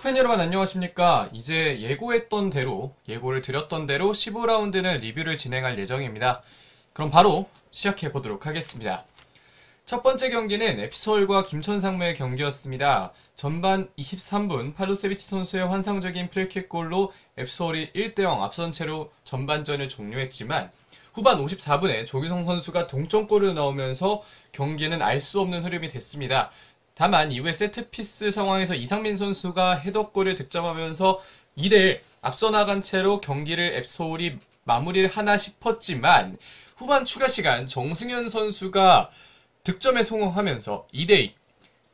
축구팬 여러분 안녕하십니까. 이제 예고를 드렸던 대로 15라운드는 리뷰를 진행할 예정입니다. 그럼 바로 시작해 보도록 하겠습니다. 첫 번째 경기는 FC서울과 김천상무의 경기였습니다. 전반 23분 팔로세비치 선수의 환상적인 프리킥골로 FC서울이 1대0 앞선 채로 전반전을 종료했지만 후반 54분에 조규성 선수가 동점골을 넣으면서 경기는 알 수 없는 흐름이 됐습니다. 다만 이후에 세트피스 상황에서 이상민 선수가 헤더골을 득점하면서 2대1 앞서 나간 채로 경기를 FC서울이 마무리를 하나 싶었지만 후반 추가 시간 정승현 선수가 득점에 성공하면서 2대2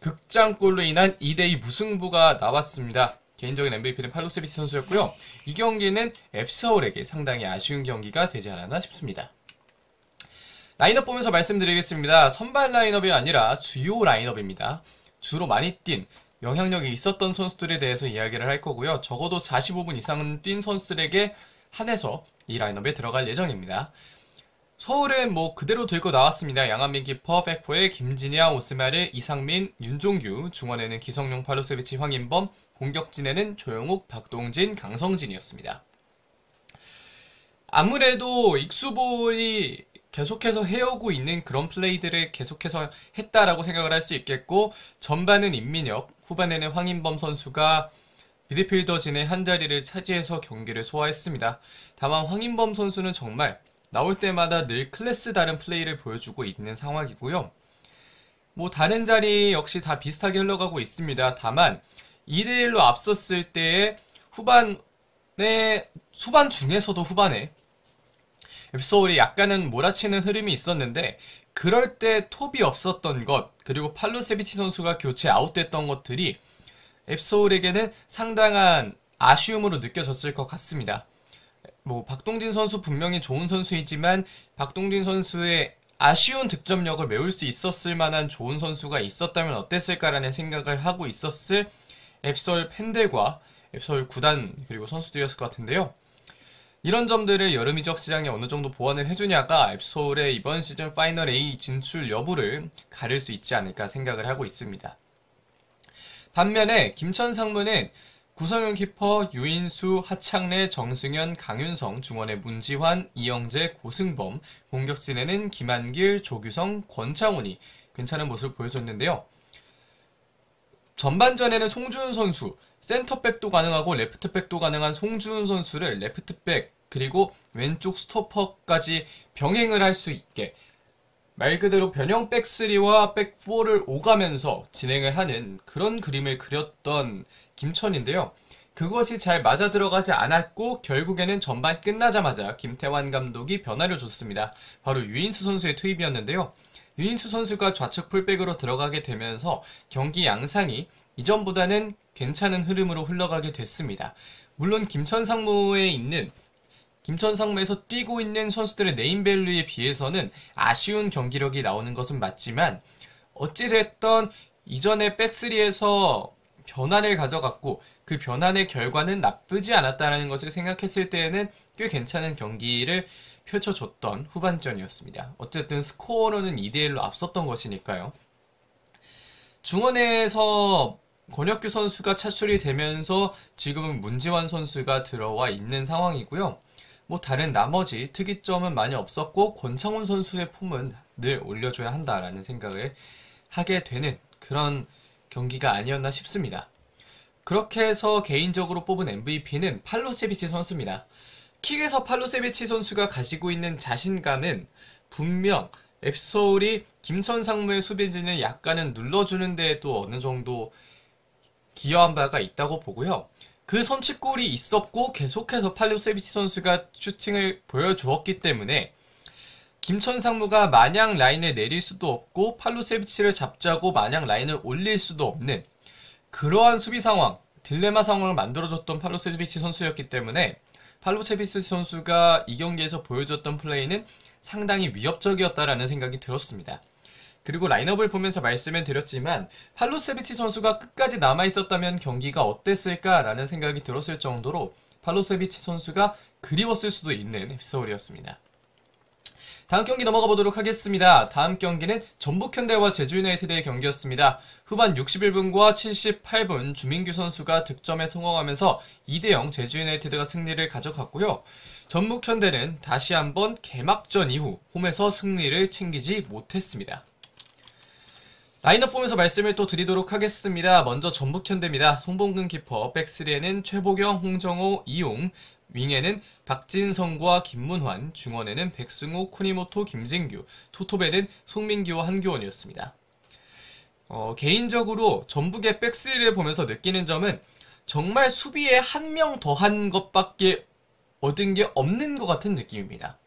극장골로 인한 2대2 무승부가 나왔습니다. 개인적인 MVP는 팔로세비치 선수였고요. 이 경기는 FC서울에게 상당히 아쉬운 경기가 되지 않았나 싶습니다. 라인업 보면서 말씀드리겠습니다. 선발 라인업이 아니라 주요 라인업입니다. 주로 많이 뛴, 영향력이 있었던 선수들에 대해서 이야기를 할 거고요. 적어도 45분 이상은 뛴 선수들에게 한해서 이 라인업에 들어갈 예정입니다. 서울은 그대로 들고 나왔습니다. 양한민 키퍼, 백포에 김진야, 오스마르, 이상민, 윤종규, 중원에는 기성용, 팔로세비치, 황인범, 공격진에는 조영욱, 박동진, 강성진이었습니다. 아무래도 익수볼이 계속해서 해오고 있는 그런 플레이들을 계속해서 했다라고 생각을 할 수 있겠고, 전반은 임민혁, 후반에는 황인범 선수가 미드필더진의 한 자리를 차지해서 경기를 소화했습니다. 다만 황인범 선수는 정말 나올 때마다 늘 클래스 다른 플레이를 보여주고 있는 상황이고요. 다른 자리 역시 다 비슷하게 흘러가고 있습니다. 다만 2대1로 앞섰을 때의 후반 중에서도 FC서울이 약간은 몰아치는 흐름이 있었는데 그럴 때 톱이 없었던 것, 그리고 팔루세비치 선수가 교체 아웃됐던 것들이 FC서울에게는 상당한 아쉬움으로 느껴졌을 것 같습니다. 박동진 선수 분명히 좋은 선수이지만 박동진 선수의 아쉬운 득점력을 메울 수 있었을 만한 좋은 선수가 있었다면 어땠을까라는 생각을 하고 있었을 FC서울 팬들과 FC서울 구단 그리고 선수들이었을 것 같은데요. 이런 점들을 여름 이적 시장에 어느 정도 보완을 해주냐가 FC서울의 이번 시즌 파이널 A 진출 여부를 가릴 수 있지 않을까 생각을 하고 있습니다. 반면에 김천 상무는 구성현 키퍼, 유인수, 하창래, 정승현, 강윤성, 중원에 문지환, 이영재, 고승범, 공격진에는 김한길, 조규성, 권창훈이 괜찮은 모습을 보여줬는데요. 전반전에는 송주훈 선수, 센터백도 가능하고 레프트백도 가능한 송주훈 선수를 레프트백 그리고 왼쪽 스토퍼까지 병행을 할 수 있게 말 그대로 변형 백3와 백4를 오가면서 진행을 하는 그런 그림을 그렸던 김천인데요. 그것이 잘 맞아 들어가지 않았고 결국에는 전반 끝나자마자 김태환 감독이 변화를 줬습니다. 바로 유인수 선수의 투입이었는데요. 유인수 선수가 좌측 풀백으로 들어가게 되면서 경기 양상이 이전보다는 괜찮은 흐름으로 흘러가게 됐습니다. 물론 김천상무에서 뛰고 있는 선수들의 네임밸류에 비해서는 아쉬운 경기력이 나오는 것은 맞지만 어찌됐던 이전에 백3에서 변화를 가져갔고 그 변화의 결과는 나쁘지 않았다는 것을 생각했을 때에는 꽤 괜찮은 경기를 펼쳐줬던 후반전이었습니다. 어쨌든 스코어로는 2대1로 앞섰던 것이니까요. 중원에서 권혁규 선수가 차출이 되면서 지금은 문지환 선수가 들어와 있는 상황이고요. 다른 나머지 특이점은 많이 없었고 권창훈 선수의 폼은 늘 올려줘야 한다라는 생각을 하게 되는 그런 경기가 아니었나 싶습니다. 그렇게 해서 개인적으로 뽑은 MVP는 팔로세비치 선수입니다. 킥에서 팔로세비치 선수가 가지고 있는 자신감은 분명 FC서울이 김천상무의 수비진을 약간은 눌러주는 데에도 어느 정도 기여한 바가 있다고 보고요. 그 선취골이 있었고 계속해서 팔로세비치 선수가 슈팅을 보여주었기 때문에 김천상무가 마냥 라인을 내릴 수도 없고 팔로세비치를 잡자고 마냥 라인을 올릴 수도 없는 그러한 수비 상황, 딜레마 상황을 만들어줬던 팔로세비치 선수였기 때문에 팔로세비치 선수가 이 경기에서 보여줬던 플레이는 상당히 위협적이었다라는 생각이 들었습니다. 그리고 라인업을 보면서 말씀을 드렸지만 팔로세비치 선수가 끝까지 남아있었다면 경기가 어땠을까라는 생각이 들었을 정도로 팔로세비치 선수가 그리웠을 수도 있는 FC서울이었습니다. 다음 경기 넘어가 보도록 하겠습니다. 다음 경기는 전북현대와 제주유나이티드의 경기였습니다. 후반 61분과 78분 주민규 선수가 득점에 성공하면서 2대0 제주유나이티드가 승리를 가져갔고요. 전북현대는 다시 한번 개막전 이후 홈에서 승리를 챙기지 못했습니다. 라인업 보면서 말씀을 또 드리도록 하겠습니다. 먼저 전북현대입니다. 송범근 키퍼, 백스리에는 최보경, 홍정호, 이용, 윙에는 박진성과 김문환, 중원에는 백승호, 쿠니모토, 김진규, 투톱에는 송민규와 한교원이었습니다. 개인적으로 전북의 백스리를 보면서 느끼는 점은 정말 수비에 한 명 더한 것밖에 얻은 게 없는 것 같은 느낌입니다.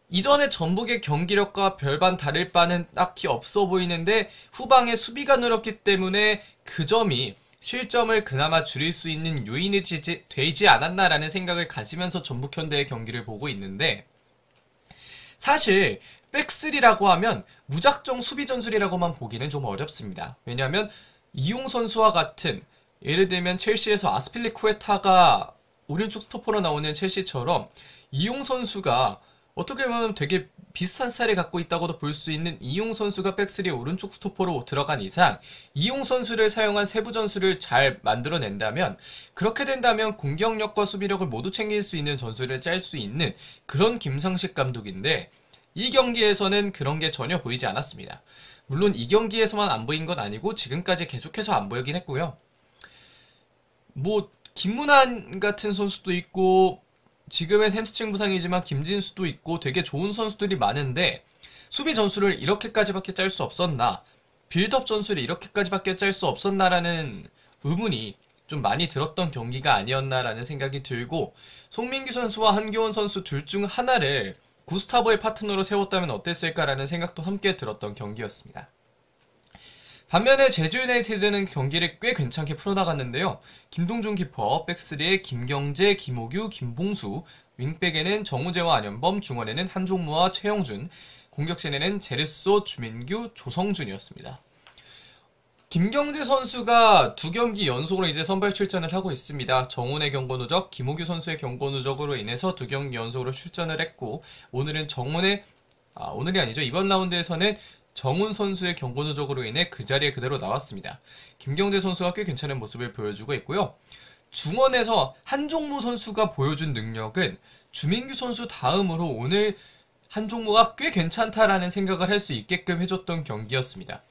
이전에 전북의 경기력과 별반 다를 바는 딱히 없어 보이는데 후방에 수비가 늘었기 때문에 그 점이 실점을 그나마 줄일 수 있는 요인이 되지 않았나라는 생각을 가지면서 전북현대의 경기를 보고 있는데, 사실 백스리라고 하면 무작정 수비 전술이라고만 보기는 좀 어렵습니다. 왜냐하면 이용 선수와 같은, 예를 들면 첼시에서 아스필리쿠에타가 오른쪽 스토퍼로 나오는 첼시처럼 이용 선수가 어떻게 보면 되게 비슷한 스타일을 갖고 있다고도 볼 수 있는 이용 선수가 백스리 오른쪽 스토퍼로 들어간 이상 이용 선수를 사용한 세부 전술을 잘 만들어낸다면, 그렇게 된다면 공격력과 수비력을 모두 챙길 수 있는 전술을 짤 수 있는 그런 김상식 감독인데, 이 경기에서는 그런 게 전혀 보이지 않았습니다. 물론 이 경기에서만 안 보인 건 아니고 지금까지 계속해서 안 보이긴 했고요. 김문환 같은 선수도 있고 지금은 햄스트링 부상이지만 김진수도 있고 되게 좋은 선수들이 많은데 수비 전술을 이렇게까지밖에 짤 수 없었나, 빌드업 전술을 이렇게까지밖에 짤 수 없었나라는 의문이 좀 많이 들었던 경기가 아니었나라는 생각이 들고, 송민규 선수와 한교원 선수 둘 중 하나를 구스타보의 파트너로 세웠다면 어땠을까라는 생각도 함께 들었던 경기였습니다. 반면에 제주유나이티드는 경기를 꽤 괜찮게 풀어나갔는데요. 김동준 키퍼, 백스리에 김경재, 김호규, 김봉수, 윙백에는 정우재와 안현범, 중원에는 한종무와 최영준, 공격진에는 제르소, 주민규, 조성준이었습니다. 김경재 선수가 두 경기 연속으로 이제 선발 출전을 하고 있습니다. 정훈의 경고 누적, 김호규 선수의 경고 누적으로 인해서 두 경기 연속으로 출전을 했고, 오늘은 오늘이 아니죠. 이번 라운드에서는 정훈 선수의 경고 누적으로 인해 그 자리에 그대로 나왔습니다. 김경재 선수가 꽤 괜찮은 모습을 보여주고 있고요. 중원에서 한종무 선수가 보여준 능력은 주민규 선수 다음으로 오늘 한종무가 꽤 괜찮다라는 생각을 할 수 있게끔 해줬던 경기였습니다.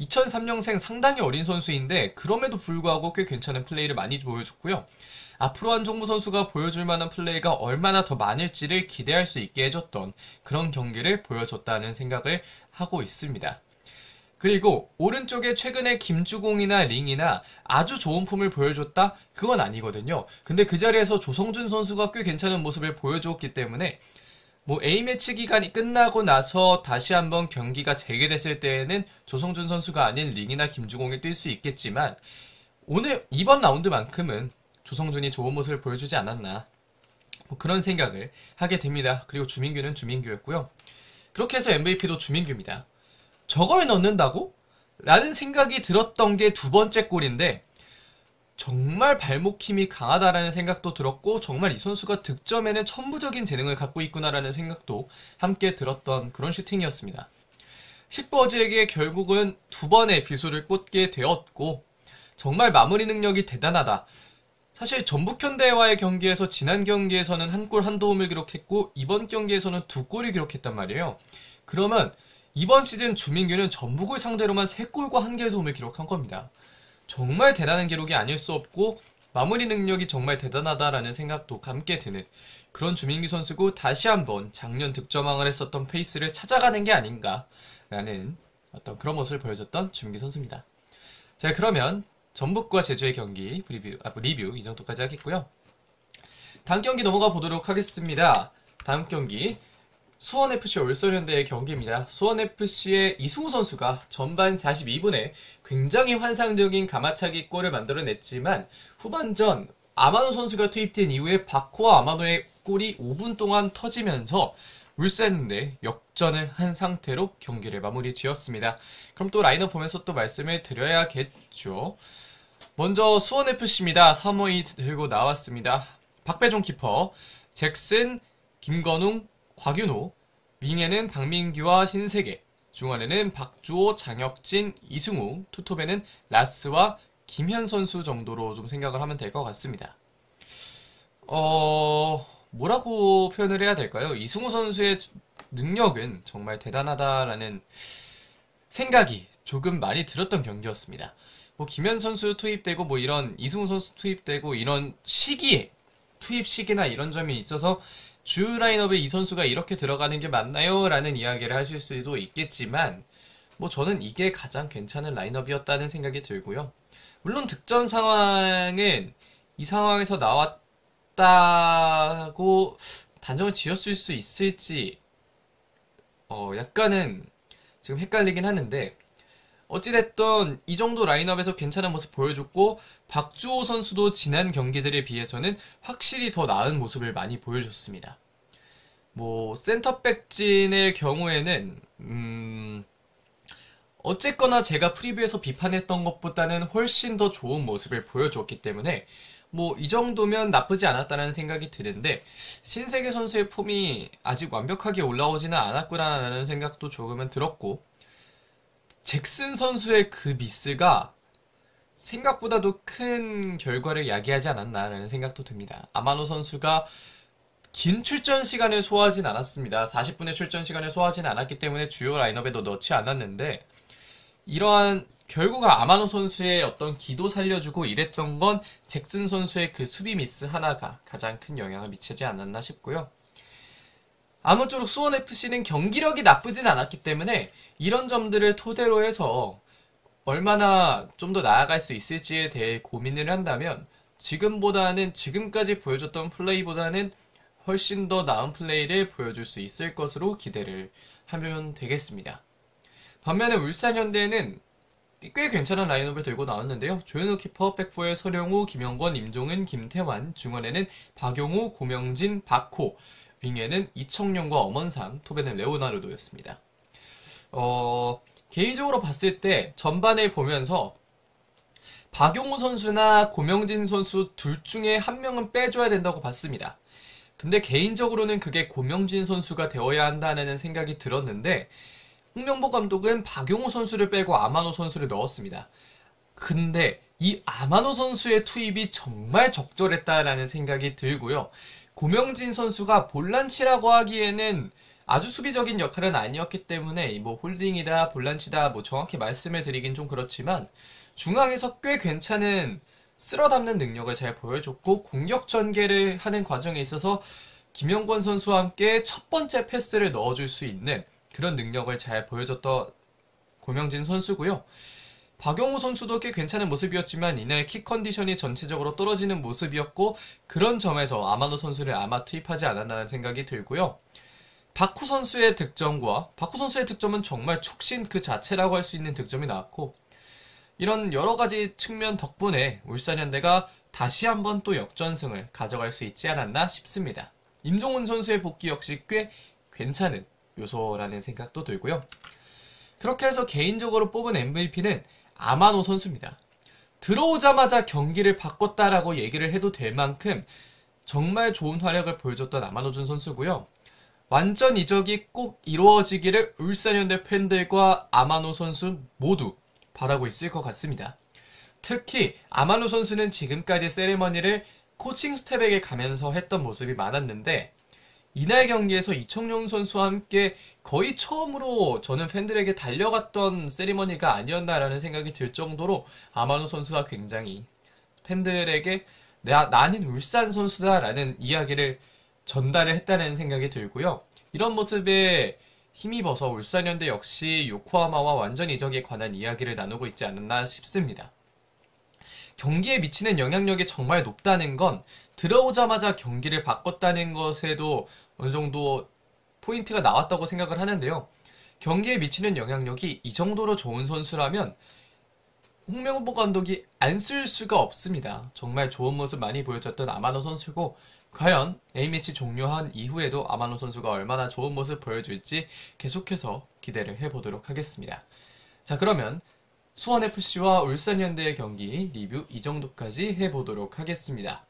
2003년생 상당히 어린 선수인데 그럼에도 불구하고 꽤 괜찮은 플레이를 많이 보여줬고요. 앞으로 한종무 선수가 보여줄 만한 플레이가 얼마나 더 많을지를 기대할 수 있게 해줬던 그런 경기를 보여줬다는 생각을 하고 있습니다. 그리고 오른쪽에 최근에 김주공이나 링이나 아주 좋은 폼을 보여줬다? 그건 아니거든요. 근데 그 자리에서 조성준 선수가 꽤 괜찮은 모습을 보여주었기 때문에 A매치 기간이 끝나고 나서 다시 한번 경기가 재개됐을 때에는 조성준 선수가 아닌 링이나 김주공이 뛸 수 있겠지만 이번 라운드만큼은 조성준이 좋은 모습을 보여주지 않았나, 그런 생각을 하게 됩니다. 그리고 주민규는 주민규였고요. 그렇게 해서 MVP도 주민규입니다. 저걸 넣는다고? 라는 생각이 들었던 게 두 번째 골인데, 정말 발목 힘이 강하다라는 생각도 들었고, 정말 이 선수가 득점에는 천부적인 재능을 갖고 있구나라는 생각도 함께 들었던 그런 슈팅이었습니다. 식버즈에게 결국은 두 번의 비수를 꽂게 되었고, 정말 마무리 능력이 대단하다. 사실 전북현대와의 경기에서 지난 경기에서는 한 골 한 도움을 기록했고 이번 경기에서는 두 골을 기록했단 말이에요. 그러면 이번 시즌 주민규는 전북을 상대로만 3골과 1개의 도움을 기록한 겁니다. 정말 대단한 기록이 아닐 수 없고 마무리 능력이 정말 대단하다라는 생각도 함께 드는 그런 주민규 선수고, 다시 한번 작년 득점왕을 했었던 페이스를 찾아가는 게 아닌가라는 어떤 그런 모습을 보여줬던 주민규 선수입니다. 자, 그러면 전북과 제주의 경기 리뷰 이 정도까지 하겠고요. 다음 경기 넘어가 보도록 하겠습니다. 다음 경기 수원FC 울산현대의 경기입니다. 수원FC의 이승우 선수가 전반 42분에 굉장히 환상적인 가마차기 골을 만들어냈지만 후반전 아마노 선수가 투입된 이후에 바코와 아마노의 골이 5분 동안 터지면서 울산현대 역전을 한 상태로 경기를 마무리 지었습니다. 그럼 또 라인업 보면서 또 말씀을 드려야겠죠. 먼저 수원FC입니다. 3호이 들고 나왔습니다. 박배종 키퍼, 잭슨, 김건웅, 곽윤호, 윙에는 박민규와 신세계, 중원에는 박주호, 장혁진, 이승우, 투톱에는 라스와 김현 선수 정도로 좀 생각을 하면 될 것 같습니다. 뭐라고 표현을 해야 될까요? 이승우 선수의 능력은 정말 대단하다라는 생각이 조금 많이 들었던 경기였습니다. 뭐 김현 선수 투입되고 뭐 이런 이승우 선수 투입되고 이런 시기에 투입 시기나 이런 점이 있어서 주요 라인업에 이 선수가 이렇게 들어가는 게 맞나요? 라는 이야기를 하실 수도 있겠지만 뭐 저는 이게 가장 괜찮은 라인업이었다는 생각이 들고요. 물론 득점 상황은 이 상황에서 나왔다고 단정을 지었을 수 있을지 약간은 지금 헷갈리긴 하는데 어찌됐든 이 정도 라인업에서 괜찮은 모습 보여줬고 박주호 선수도 지난 경기들에 비해서는 확실히 더 나은 모습을 많이 보여줬습니다. 뭐 센터백진의 경우에는 어쨌거나 제가 프리뷰에서 비판했던 것보다는 훨씬 더 좋은 모습을 보여줬기 때문에 뭐 이 정도면 나쁘지 않았다는 생각이 드는데 신세계 선수의 폼이 아직 완벽하게 올라오지는 않았구나라는 생각도 조금은 들었고 잭슨 선수의 그 미스가 생각보다도 큰 결과를 야기하지 않았나라는 생각도 듭니다. 아마노 선수가 긴 출전 시간을 소화하진 않았습니다. 40분의 출전 시간을 소화하진 않았기 때문에 주요 라인업에도 넣지 않았는데 이러한 결국 아마노 선수의 어떤 기도 살려주고 이랬던 건 잭슨 선수의 그 수비 미스 하나가 가장 큰 영향을 미치지 않았나 싶고요. 아무쪼록 수원FC는 경기력이 나쁘진 않았기 때문에 이런 점들을 토대로 해서 얼마나 좀 더 나아갈 수 있을지에 대해 고민을 한다면 지금보다는 지금까지 보여줬던 플레이보다는 훨씬 더 나은 플레이를 보여줄 수 있을 것으로 기대를 하면 되겠습니다. 반면에 울산현대는 꽤 괜찮은 라인업을 들고 나왔는데요. 조현우 키퍼, 백포에 서령우, 김영권, 임종은, 김태환, 중원에는 박용우, 고명진, 박호, 윙에는 이청용과 엄원상, 톱에는 레오나르도였습니다. 개인적으로 봤을 때 전반을 보면서 박용우 선수나 고명진 선수 둘 중에 한 명은 빼줘야 된다고 봤습니다. 근데 개인적으로는 그게 고명진 선수가 되어야 한다는 생각이 들었는데 홍명보 감독은 박용우 선수를 빼고 아마노 선수를 넣었습니다. 근데 이 아마노 선수의 투입이 정말 적절했다라는 생각이 들고요. 고명진 선수가 볼란치라고 하기에는 아주 수비적인 역할은 아니었기 때문에 뭐 홀딩이다 볼란치다 뭐 정확히 말씀을 드리긴 좀 그렇지만 중앙에서 꽤 괜찮은 쓸어담는 능력을 잘 보여줬고 공격 전개를 하는 과정에 있어서 김영권 선수와 함께 첫 번째 패스를 넣어줄 수 있는 그런 능력을 잘 보여줬던 고명진 선수고요. 박용우 선수도 꽤 괜찮은 모습이었지만 이날 킥 컨디션이 전체적으로 떨어지는 모습이었고 그런 점에서 아마노 선수를 아마 투입하지 않았나는 생각이 들고요. 박호 선수의 득점은 정말 촉신 그 자체라고 할 수 있는 득점이 나왔고 이런 여러 가지 측면 덕분에 울산현대가 다시 한번 또 역전승을 가져갈 수 있지 않았나 싶습니다. 임종훈 선수의 복귀 역시 꽤 괜찮은 요소라는 생각도 들고요. 그렇게 해서 개인적으로 뽑은 MVP는 아마노 선수입니다. 들어오자마자 경기를 바꿨다라고 얘기를 해도 될 만큼 정말 좋은 활약을 보여줬던 아마노준 선수고요. 완전 이적이 꼭 이루어지기를 울산현대 팬들과 아마노 선수 모두 바라고 있을 것 같습니다. 특히 아마노 선수는 지금까지 세레머니를 코칭 스텝에게 가면서 했던 모습이 많았는데 이날 경기에서 이청용 선수와 함께 거의 처음으로 저는 팬들에게 달려갔던 세리머니가 아니었나라는 생각이 들 정도로 아마노 선수가 굉장히 팬들에게 나는 울산 선수다라는 이야기를 전달을 했다는 생각이 들고요. 이런 모습에 힘입어서 울산현대 역시 요코하마와 완전 이적에 관한 이야기를 나누고 있지 않았나 싶습니다. 경기에 미치는 영향력이 정말 높다는 건 들어오자마자 경기를 바꿨다는 것에도 어느 정도 포인트가 나왔다고 생각을 하는데요. 경기에 미치는 영향력이 이 정도로 좋은 선수라면 홍명보 감독이 안 쓸 수가 없습니다. 정말 좋은 모습 많이 보여줬던 아마노 선수고 과연 A매치 종료한 이후에도 아마노 선수가 얼마나 좋은 모습 보여줄지 계속해서 기대를 해보도록 하겠습니다. 자, 그러면 수원FC와 울산현대의 경기 리뷰 이 정도까지 해보도록 하겠습니다.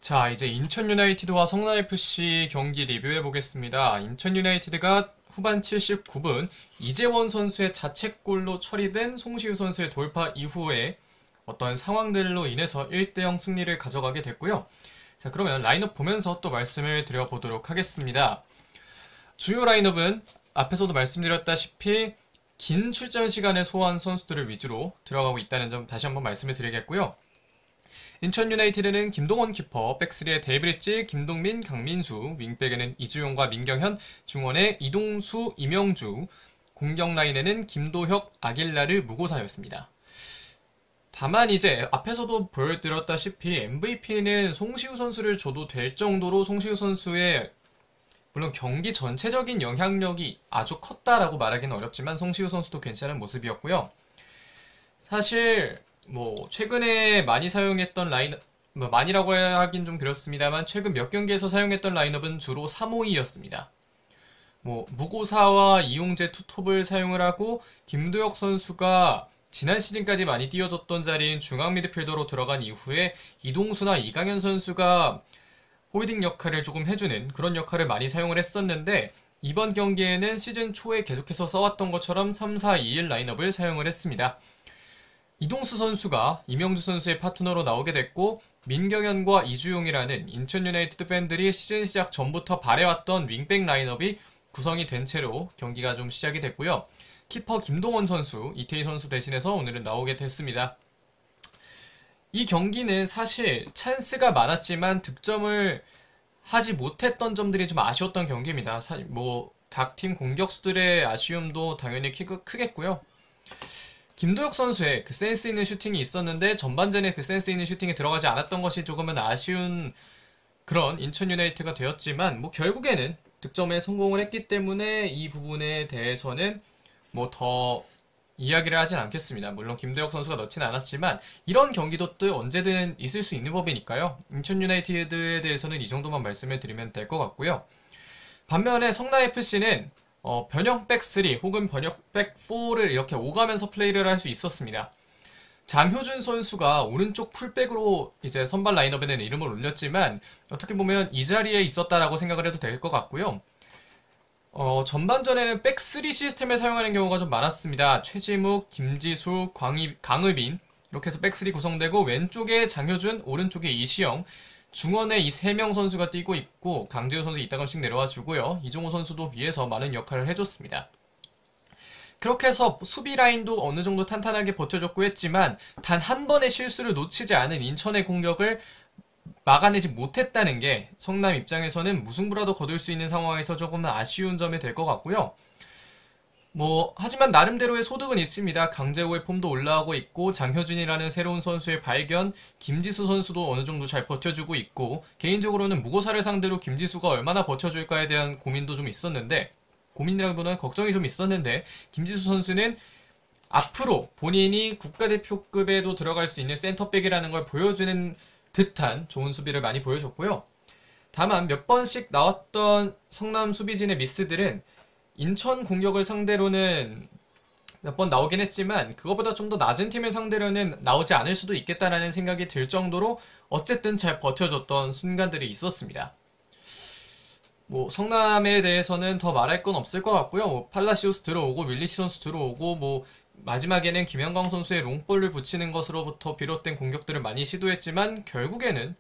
자, 이제 인천 유나이티드와 성남FC 경기 리뷰해 보겠습니다. 인천 유나이티드가 후반 79분 이재원 선수의 자책골로 처리된 송시우 선수의 돌파 이후에 어떤 상황들로 인해서 1대0 승리를 가져가게 됐고요. 자, 그러면 라인업 보면서 또 말씀을 드려보도록 하겠습니다. 주요 라인업은 앞에서도 말씀드렸다시피 긴 출전 시간에 소화한 선수들을 위주로 들어가고 있다는 점 다시 한번 말씀을 드리겠고요. 인천 유나이티드는 김동원 키퍼, 백스리에 데이브리지, 김동민, 강민수, 윙백에는 이주용과 민경현, 중원에 이동수, 이명주, 공격 라인에는 김도혁, 아길라르, 무고사였습니다. 다만 이제 앞에서도 보여드렸다시피 MVP는 송시우 선수를 줘도 될 정도로 송시우 선수의 물론 경기 전체적인 영향력이 아주 컸다라고 말하기는 어렵지만 송시우 선수도 괜찮은 모습이었고요. 사실 최근에 많이 사용했던 라인업, 많이라고 하긴 좀 그렇습니다만 최근 몇 경기에서 사용했던 라인업은 주로 3-5-2였습니다. 무고사와 이용재 투톱을 사용을 하고 김도혁 선수가 지난 시즌까지 많이 뛰어줬던 자리인 중앙 미드필더로 들어간 이후에 이동수나 이강현 선수가 홀딩 역할을 조금 해주는 그런 역할을 많이 사용을 했었는데 이번 경기에는 시즌 초에 계속해서 써왔던 것처럼 3-4-2-1 라인업을 사용을 했습니다. 이동수 선수가 이명주 선수의 파트너로 나오게 됐고 민경현과 이주용이라는 인천 유나이티드 팬들이 시즌 시작 전부터 바래왔던 윙백 라인업이 구성이 된 채로 경기가 좀 시작이 됐고요. 키퍼 김동원 선수, 이태희 선수 대신해서 오늘은 나오게 됐습니다. 이 경기는 사실 찬스가 많았지만 득점을 하지 못했던 점들이 좀 아쉬웠던 경기입니다. 각 팀 공격수들의 아쉬움도 당연히 크겠고요. 김도혁 선수의 그 센스 있는 슈팅이 있었는데 전반전에 그 센스 있는 슈팅이 들어가지 않았던 것이 조금은 아쉬운 그런 인천 유나이트가 되었지만 결국에는 득점에 성공을 했기 때문에 이 부분에 대해서는 더 이야기를 하진 않겠습니다. 물론 김도혁 선수가 넣지는 않았지만 이런 경기도 또 언제든 있을 수 있는 법이니까요. 인천 유나이티드에 대해서는 이 정도만 말씀을 드리면 될 것 같고요. 반면에 성남FC는 변형 백3 혹은 변형 백4를 이렇게 오가면서 플레이를 할 수 있었습니다. 장효준 선수가 오른쪽 풀백으로 이제 선발 라인업에는 이름을 올렸지만 어떻게 보면 이 자리에 있었다라고 생각을 해도 될 것 같고요. 전반전에는 백3 시스템을 사용하는 경우가 좀 많았습니다. 최지묵, 김지수, 강의빈 이렇게 해서 백3 구성되고 왼쪽에 장효준, 오른쪽에 이시영, 중원에 이 3명 선수가 뛰고 있고 강재우 선수 이따금씩 내려와 주고요. 이종호 선수도 위에서 많은 역할을 해줬습니다. 그렇게 해서 수비 라인도 어느 정도 탄탄하게 버텨줬고 했지만 단 한 번의 실수를 놓치지 않은 인천의 공격을 막아내지 못했다는 게 성남 입장에서는 무승부라도 거둘 수 있는 상황에서 조금은 아쉬운 점이 될 것 같고요. 하지만 나름대로의 소득은 있습니다. 강재호의 폼도 올라가고 있고 장효준이라는 새로운 선수의 발견, 김지수 선수도 어느 정도 잘 버텨주고 있고 개인적으로는 무고사를 상대로 김지수가 얼마나 버텨줄까에 대한 고민도 좀 있었는데 고민이라기보다는 걱정이 좀 있었는데 김지수 선수는 앞으로 본인이 국가대표급에도 들어갈 수 있는 센터백이라는 걸 보여주는 듯한 좋은 수비를 많이 보여줬고요. 다만 몇 번씩 나왔던 성남 수비진의 미스들은 인천 공격을 상대로는 몇 번 나오긴 했지만 그거보다 좀 더 낮은 팀을 상대로는 나오지 않을 수도 있겠다라는 생각이 들 정도로 어쨌든 잘 버텨줬던 순간들이 있었습니다. 성남에 대해서는 더 말할 건 없을 것 같고요. 팔라시오스 들어오고 윌리시 선수 들어오고 마지막에는 김현광 선수의 롱볼을 붙이는 것으로부터 비롯된 공격들을 많이 시도했지만 결국에는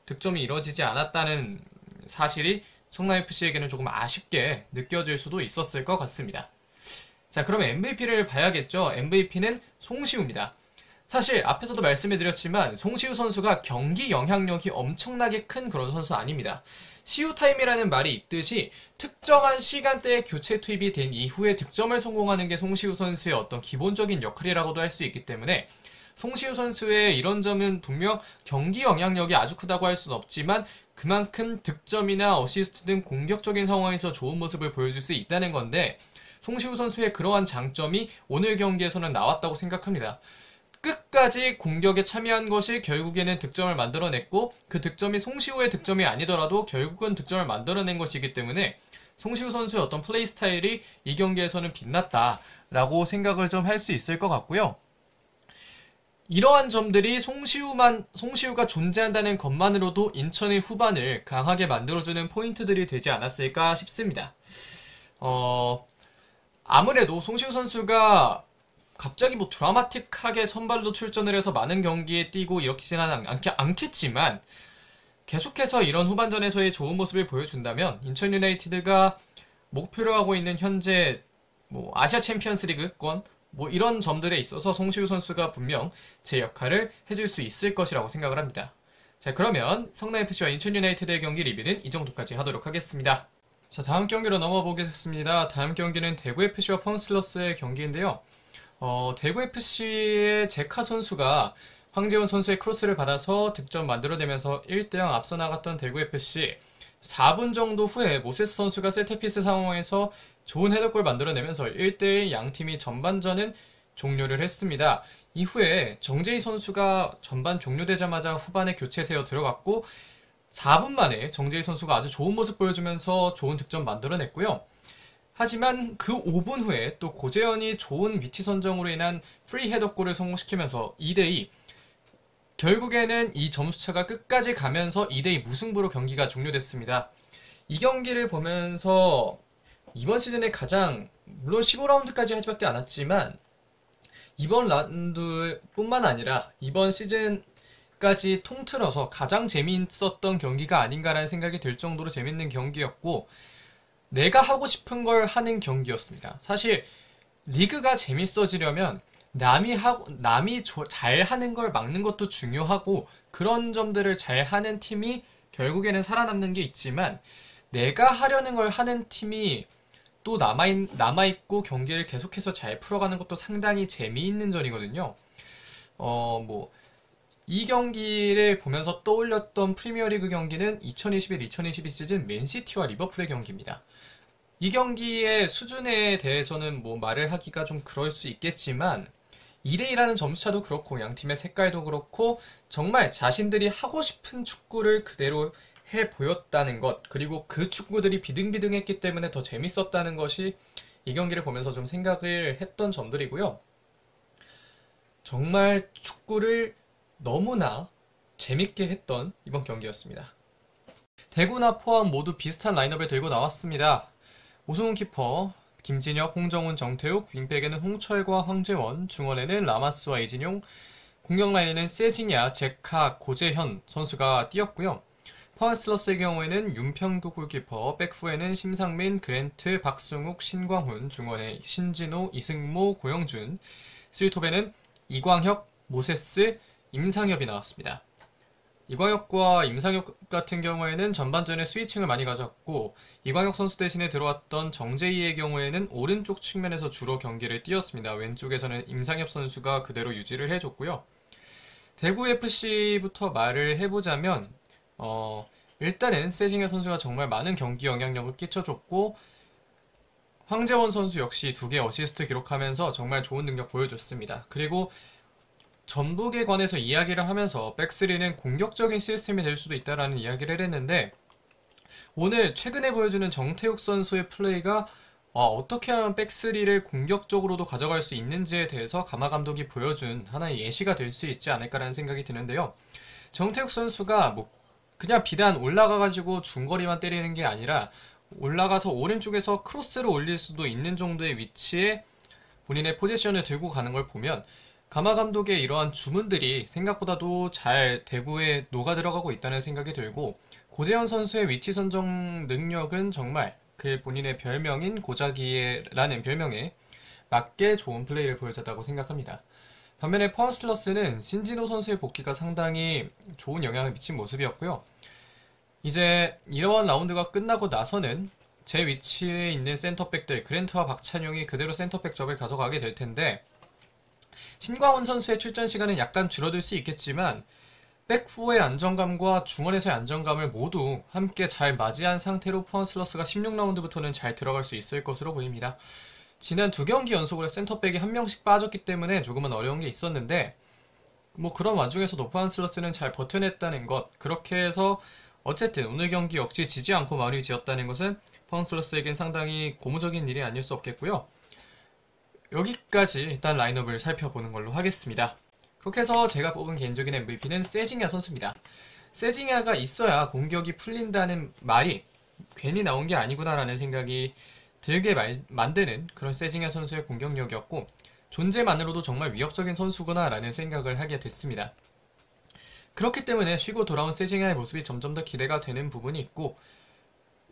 득점이 이뤄지지 않았다는 사실이 성남FC에게는 조금 아쉽게 느껴질 수도 있었을 것 같습니다. 자, 그럼 MVP를 봐야겠죠. MVP는 송시우입니다. 사실 앞에서도 말씀해 드렸지만 송시우 선수가 경기 영향력이 엄청나게 큰 그런 선수 아닙니다. 시우타임이라는 말이 있듯이 특정한 시간대에 교체 투입이 된 이후에 득점을 성공하는 게 송시우 선수의 어떤 기본적인 역할이라고도 할 수 있기 때문에 송시우 선수의 이런 점은 분명 경기 영향력이 아주 크다고 할 수는 없지만 그만큼 득점이나 어시스트 등 공격적인 상황에서 좋은 모습을 보여줄 수 있다는 건데 송시우 선수의 그러한 장점이 오늘 경기에서는 나왔다고 생각합니다. 끝까지 공격에 참여한 것이 결국에는 득점을 만들어냈고 그 득점이 송시우의 득점이 아니더라도 결국은 득점을 만들어낸 것이기 때문에 송시우 선수의 어떤 플레이 스타일이 이 경기에서는 빛났다라고 생각을 좀 할 수 있을 것 같고요. 이러한 점들이 송시우가 존재한다는 것만으로도 인천의 후반을 강하게 만들어주는 포인트들이 되지 않았을까 싶습니다. 아무래도 송시우 선수가 갑자기 뭐 드라마틱하게 선발로 출전을 해서 많은 경기에 뛰고 이렇지는 않겠지만 계속해서 이런 후반전에서의 좋은 모습을 보여준다면 인천 유나이티드가 목표로 하고 있는 현재 뭐 아시아 챔피언스 리그권 뭐 이런 점들에 있어서 송시우 선수가 분명 제 역할을 해줄 수 있을 것이라고 생각을 합니다. 자, 그러면 성남FC와 인천 유나이티드의 경기 리뷰는 이 정도까지 하도록 하겠습니다. 자, 다음 경기로 넘어가 보겠습니다. 다음 경기는 대구FC와 포항슬러스의 경기인데요. 대구FC의 제카 선수가 황재원 선수의 크로스를 받아서 득점 만들어내면서 1대0 앞서 나갔던 대구FC 4분 정도 후에 모세스 선수가 세트피스 상황에서 좋은 헤더골 만들어내면서 1대1 양팀이 전반전은 종료를 했습니다. 이후에 정재희 선수가 전반 종료되자마자 후반에 교체되어 들어갔고 4분 만에 정재희 선수가 아주 좋은 모습 보여주면서 좋은 득점 만들어냈고요. 하지만 그 5분 후에 또 고재현이 좋은 위치 선정으로 인한 프리 헤더골을 성공시키면서 2대2 결국에는 이 점수차가 끝까지 가면서 2대2 무승부로 경기가 종료됐습니다. 이 경기를 보면서 이번 시즌에 가장 물론 15라운드까지 하지밖에 않았지만 이번 라운드뿐만 아니라 이번 시즌까지 통틀어서 가장 재미있었던 경기가 아닌가라는 생각이 들 정도로 재밌는 경기였고 내가 하고 싶은 걸 하는 경기였습니다. 사실 리그가 재밌어지려면 남이 잘하는 걸 막는 것도 중요하고 그런 점들을 잘하는 팀이 결국에는 살아남는 게 있지만 내가 하려는 걸 하는 팀이 또 남아있고 경기를 계속해서 잘 풀어가는 것도 상당히 재미있는 전이거든요. 이 경기를 보면서 떠올렸던 프리미어리그 경기는 2021-2022 시즌 맨시티와 리버풀의 경기입니다. 이 경기의 수준에 대해서는 뭐 말을 하기가 좀 그럴 수 있겠지만 2대2라는 점수차도 그렇고 양팀의 색깔도 그렇고 정말 자신들이 하고 싶은 축구를 그대로 해 보였다는 것 그리고 그 축구들이 비등비등했기 때문에 더 재밌었다는 것이 이 경기를 보면서 좀 생각을 했던 점들이고요. 정말 축구를 너무나 재밌게 했던 이번 경기였습니다. 대구나 포항 모두 비슷한 라인업을 들고 나왔습니다. 오승훈 키퍼, 김진혁, 홍정훈, 정태욱, 윙백에는 홍철과 황재원, 중원에는 라마스와 이진용, 공격 라인에는 세징야, 제카, 고재현 선수가 뛰었고요. 포항슬러스의 경우에는 윤평구 골키퍼, 백후에는 심상민, 그랜트, 박승욱, 신광훈, 중원에 신진호, 이승모, 고영준, 스리톱에는 이광혁, 모세스, 임상엽이 나왔습니다. 이광혁과 임상엽 같은 경우에는 전반전에 스위칭을 많이 가졌고 이광혁 선수 대신에 들어왔던 정재희의 경우에는 오른쪽 측면에서 주로 경기를 뛰었습니다. 왼쪽에서는 임상엽 선수가 그대로 유지를 해줬고요. 대구FC부터 말을 해보자면 일단은 세징야 선수가 정말 많은 경기 영향력을 끼쳐줬고 황재원 선수 역시 2개 어시스트 기록하면서 정말 좋은 능력 보여줬습니다. 그리고 전북에 관해서 이야기를 하면서 백스리는 공격적인 시스템이 될 수도 있다라는 이야기를 했는데 오늘 최근에 보여주는 정태욱 선수의 플레이가 어떻게 하면 백스리를 공격적으로도 가져갈 수 있는지에 대해서 가마 감독이 보여준 하나의 예시가 될 수 있지 않을까라는 생각이 드는데요. 정태욱 선수가 그냥 비단 올라가가지고 중거리만 때리는 게 아니라 올라가서 오른쪽에서 크로스를 올릴 수도 있는 정도의 위치에 본인의 포지션을 들고 가는 걸 보면 가마 감독의 이러한 주문들이 생각보다도 잘 대구에 녹아 들어가고 있다는 생각이 들고 고재현 선수의 위치 선정 능력은 정말 그 본인의 별명인 고자기라는 별명에 맞게 좋은 플레이를 보여줬다고 생각합니다. 반면에 포항슬러스는 신진호 선수의 복귀가 상당히 좋은 영향을 미친 모습이었고요. 이제 이러한 라운드가 끝나고 나서는 제 위치에 있는 센터백들 그랜트와 박찬용이 그대로 센터백 접을 가져가게 될 텐데 신광훈 선수의 출전 시간은 약간 줄어들 수 있겠지만 백포의 안정감과 중원에서의 안정감을 모두 함께 잘 맞이한 상태로 포항슬러스가 16라운드부터는 잘 들어갈 수 있을 것으로 보입니다. 지난 2경기 연속으로 센터백이 한 명씩 빠졌기 때문에 조금은 어려운 게 있었는데 그런 와중에서도 포항슬러스는 잘 버텨냈다는 것 그렇게 해서 어쨌든 오늘 경기 역시 지지 않고 마무리 지었다는 것은 포항슬러스에겐 상당히 고무적인 일이 아닐 수 없겠고요. 여기까지 일단 라인업을 살펴보는 걸로 하겠습니다. 그렇게 해서 제가 뽑은 개인적인 MVP는 세징야 선수입니다. 세징야가 있어야 공격이 풀린다는 말이 괜히 나온 게 아니구나라는 생각이 들게 만드는 그런 세징야 선수의 공격력이었고, 존재만으로도 정말 위협적인 선수구나라는 생각을 하게 됐습니다. 그렇기 때문에 쉬고 돌아온 세징야의 모습이 점점 더 기대가 되는 부분이 있고,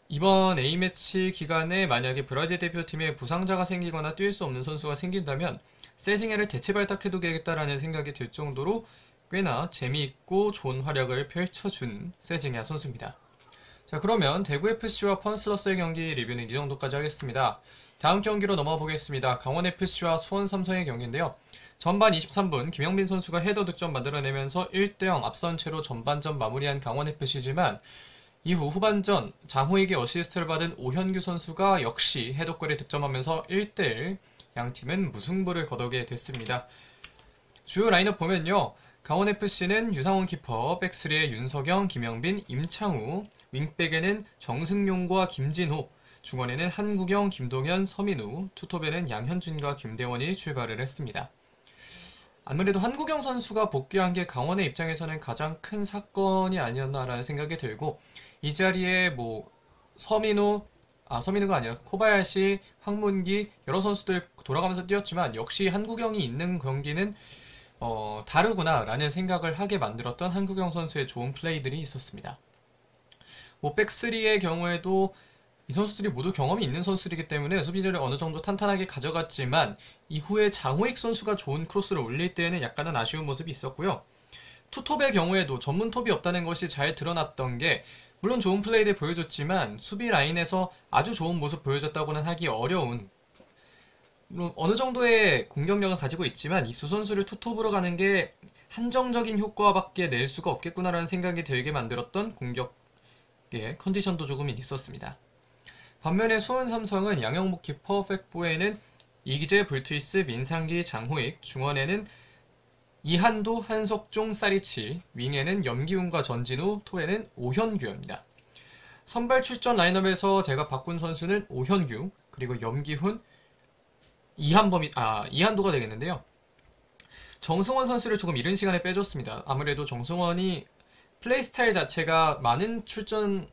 이번 A매치 기간에 만약에 브라질 대표팀에 부상자가 생기거나 뛸 수 없는 선수가 생긴다면 세징야를 대체 발탁해두겠다라는 생각이 들 정도로 꽤나 재미있고 좋은 활약을 펼쳐준 세징야 선수입니다. 자, 그러면 대구FC와 펀슬러스의 경기 리뷰는 이 정도까지 하겠습니다. 다음 경기로 넘어가 보겠습니다. 강원FC와 수원삼성의 경기인데요. 전반 23분 김영빈 선수가 헤더 득점 만들어내면서 1대0 앞선 채로 전반전 마무리한 강원FC지만 이후 후반전 장호익의 어시스트를 받은 오현규 선수가 역시 헤더골에 득점하면서 1대1 양팀은 무승부를 거두게 됐습니다. 주요 라인업 보면요. 강원FC는 유상훈 키퍼, 백스리에 윤석영, 김영빈, 임창우, 윙백에는 정승용과 김진호, 중원에는 한국영, 김동현, 서민우, 투톱에는 양현준과 김대원이 출발을 했습니다. 아무래도 한국영 선수가 복귀한 게 강원의 입장에서는 가장 큰 사건이 아니었나라는 생각이 들고, 이 자리에 서민우가 아니라 코바야시, 황문기 여러 선수들 돌아가면서 뛰었지만 역시 한국영이 있는 경기는 다르구나라는 생각을 하게 만들었던 한국영 선수의 좋은 플레이들이 있었습니다. 백스리의 경우에도 이 선수들이 모두 경험이 있는 선수들이기 때문에 수비를 어느 정도 탄탄하게 가져갔지만 이후에 장호익 선수가 좋은 크로스를 올릴 때에는 약간은 아쉬운 모습이 있었고요. 투톱의 경우에도 전문 톱이 없다는 것이 잘 드러났던 게, 물론 좋은 플레이를 보여줬지만 수비 라인에서 아주 좋은 모습 보여줬다고는 하기 어려운, 물론 어느 정도의 공격력을 가지고 있지만 이 두 선수를 투톱으로 가는 게 한정적인 효과밖에 낼 수가 없겠구나라는 생각이 들게 만들었던 공격의 컨디션도 조금 있었습니다. 반면에 수원삼성은 양영복 키퍼, 백보에는 이기재, 불트위스, 민상기, 장호익, 중원에는 이한도, 한석종, 사리치, 윙에는 염기훈과 전진우, 토에는 오현규입니다. 선발 출전 라인업에서 제가 바꾼 선수는 오현규, 그리고 염기훈, 이한도가 되겠는데요. 정승원 선수를 조금 이른 시간에 빼줬습니다. 아무래도 정승원이 플레이 스타일 자체가 많은 출전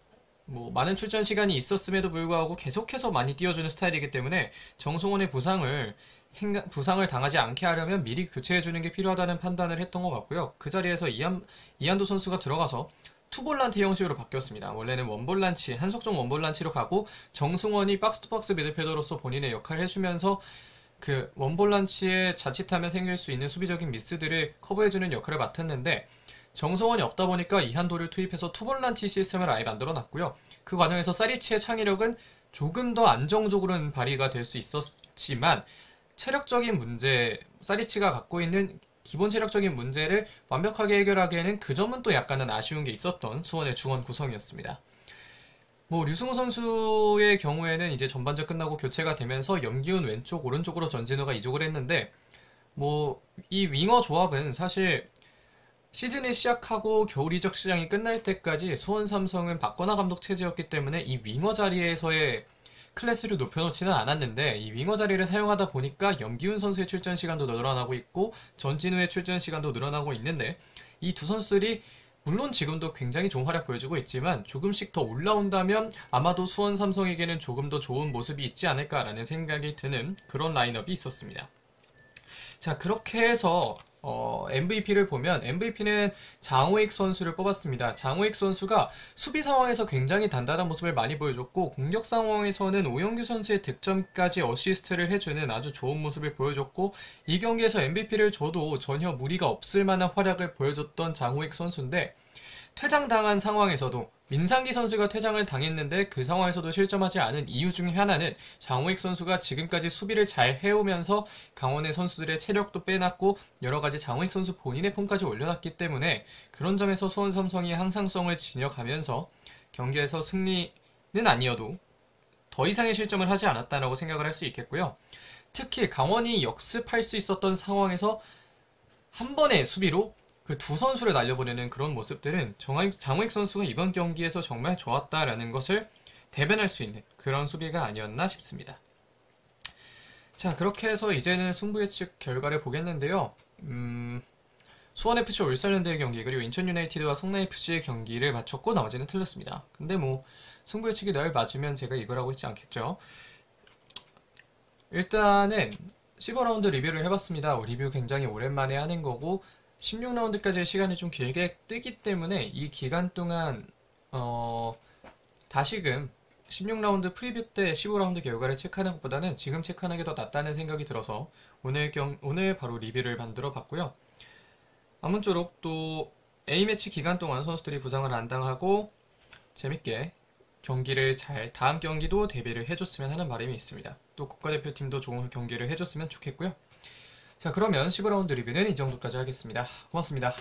시간이 있었음에도 불구하고 계속해서 많이 띄워주는 스타일이기 때문에 정승원의 부상을 당하지 않게 하려면 미리 교체해주는 게 필요하다는 판단을 했던 것 같고요. 그 자리에서 이한도 선수가 들어가서 투볼란치 형식으로 바뀌었습니다. 원래는 한석종 원볼란치로 가고 정승원이 박스투박스 미드필더로서 본인의 역할을 해주면서 그 원볼란치에 자칫하면 생길 수 있는 수비적인 미스들을 커버해주는 역할을 맡았는데, 정성원이 없다 보니까 이한도를 투입해서 투볼란치 시스템을 아예 만들어놨고요. 그 과정에서 사리치의 창의력은 조금 더 안정적으로는 발휘가 될 수 있었지만 사리치가 갖고 있는 기본 체력적인 문제를 완벽하게 해결하기에는 그 점은 또 약간은 아쉬운 게 있었던 수원의 중원 구성이었습니다. 류승우 선수의 경우에는 이제 전반전 끝나고 교체가 되면서 염기훈 왼쪽, 오른쪽으로 전진우가 이적을 했는데, 이 윙어 조합은 사실 시즌이 시작하고 겨울 이적 시장이 끝날 때까지 수원 삼성은 박건하 감독 체제였기 때문에 이 윙어 자리에서의 클래스를 높여놓지는 않았는데, 이 윙어 자리를 사용하다 보니까 염기훈 선수의 출전 시간도 늘어나고 있고 전진우의 출전 시간도 늘어나고 있는데, 이 두 선수들이 물론 지금도 굉장히 좋은 활약 보여주고 있지만 조금씩 더 올라온다면 아마도 수원 삼성에게는 조금 더 좋은 모습이 있지 않을까라는 생각이 드는 그런 라인업이 있었습니다. 자, 그렇게 해서 MVP를 보면 MVP는 장호익 선수를 뽑았습니다. 장호익 선수가 수비 상황에서 굉장히 단단한 모습을 많이 보여줬고, 공격 상황에서는 오영규 선수의 득점까지 어시스트를 해주는 아주 좋은 모습을 보여줬고, 이 경기에서 MVP를 줘도 전혀 무리가 없을 만한 활약을 보여줬던 장호익 선수인데, 퇴장당한 상황에서도 민상기 선수가 퇴장을 당했는데 그 상황에서도 실점하지 않은 이유 중에 하나는 장호익 선수가 지금까지 수비를 잘 해오면서 강원의 선수들의 체력도 빼놨고 여러가지 장호익 선수 본인의 폼까지 올려놨기 때문에, 그런 점에서 수원 삼성이 항상성을 지녀가면서 경기에서 승리는 아니어도 더 이상의 실점을 하지 않았다라고 생각을 할 수 있겠고요. 특히 강원이 역습할 수 있었던 상황에서 한 번의 수비로 그 두 선수를 날려보내는 그런 모습들은 장호익 선수가 이번 경기에서 정말 좋았다라는 것을 대변할 수 있는 그런 수비가 아니었나 싶습니다. 자, 그렇게 해서 이제는 승부 예측 결과를 보겠는데요. 수원FC 울산현대의 경기 그리고 인천유나이티드와 성남FC의 경기를 맞췄고 나머지는 틀렸습니다. 근데 뭐 승부 예측이 늘 맞으면 제가 이거라고 했지 않겠죠. 일단은 15라운드 리뷰를 해봤습니다. 리뷰 굉장히 오랜만에 하는 거고 16라운드까지의 시간이 좀 길게 뜨기 때문에 이 기간 동안 다시금 16라운드 프리뷰 때 15라운드 결과를 체크하는 것보다는 지금 체크하는 게 더 낫다는 생각이 들어서 오늘 바로 리뷰를 만들어 봤고요. 아무쪼록 또 A매치 기간 동안 선수들이 부상을 안 당하고 재밌게 경기를 다음 경기도 대비를 해줬으면 하는 바람이 있습니다. 또 국가대표팀도 좋은 경기를 해줬으면 좋겠고요. 자, 그러면 15라운드 리뷰는 이 정도까지 하겠습니다. 고맙습니다.